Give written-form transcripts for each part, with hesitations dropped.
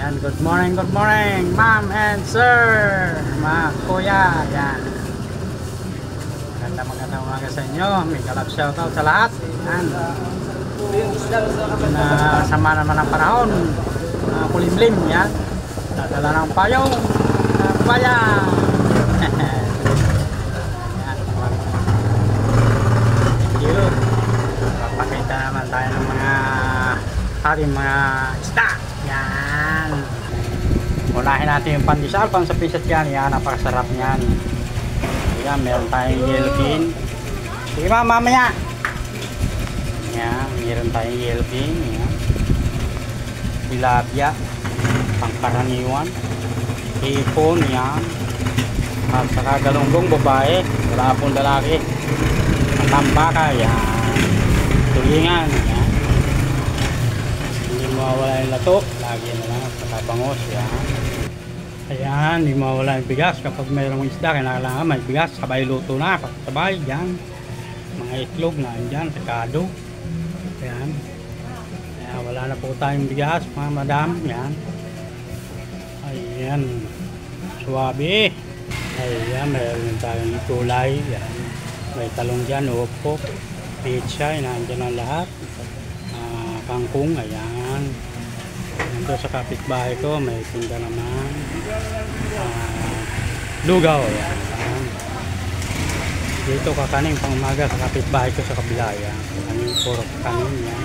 Good morning, ma'am and sir, mga kuya. Yan. Magandang umaga sa inyo. May kalab shoutout sa lahat. Yan. Sama naman ang panahon. Kulimlim. Yan. Dadala ng payong. Bayan. Yan. Thank you. Papakita naman tayo ng ating mga isda. Yan. Unahin natin yung pandesal, pang sa pisat yan. Yan, napakasarap yan. Yan, meron tayong yellow bean. Sige ma, mamaya. Yan, meron tayong yellow bean. Yan. Tilapia, pangkaraniwan. Hipon, yan. At saka galunggong babae, wala pong lalaki. Tambaka, yan. Tulingan, yan. Hindi mawawala yung lato, lagi na lang at saka bangos, yan. Ayan, hindi mawawala yung bigas. Kapag mayroong isda, kailangan may bigas. Sabay luto na, sabay, yan. Mga itlog na andyan, sekado. Ayan. Ayan, wala na po tayong bigas, mga madam. Ayan. Ayan. Suwabe. Ayan, mayroon tayong tulay. Ayan. May talong dyan, upo. Pizza, nandyan ang lahat. Kangkong, ayan. Nandito sa kapitbahay ko, may tinda naman. Lugaw, ayan. Dito kakanin pang umaga sa kapitbahay ko sa kabila, ayan. Kakanin, puro kakanin, ayan.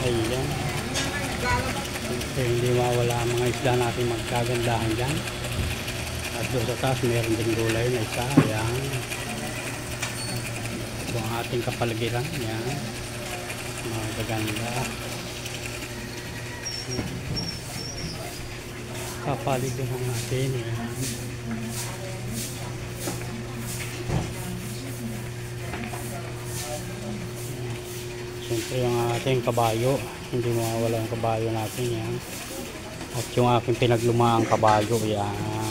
Ayan. Hindi mawala ang mga isda natin magkagandahan dyan. At doon sa taas meron din gulay na isa, ayan. Ito ang ating kapaligiran, ayan. Magaganda. Kapaligiran natin, ayan. Siyempre yung ating kabayo, hindi mawawala yung kabayo natin, ayan. At yung aking pinaglumaang kabayo, ayan.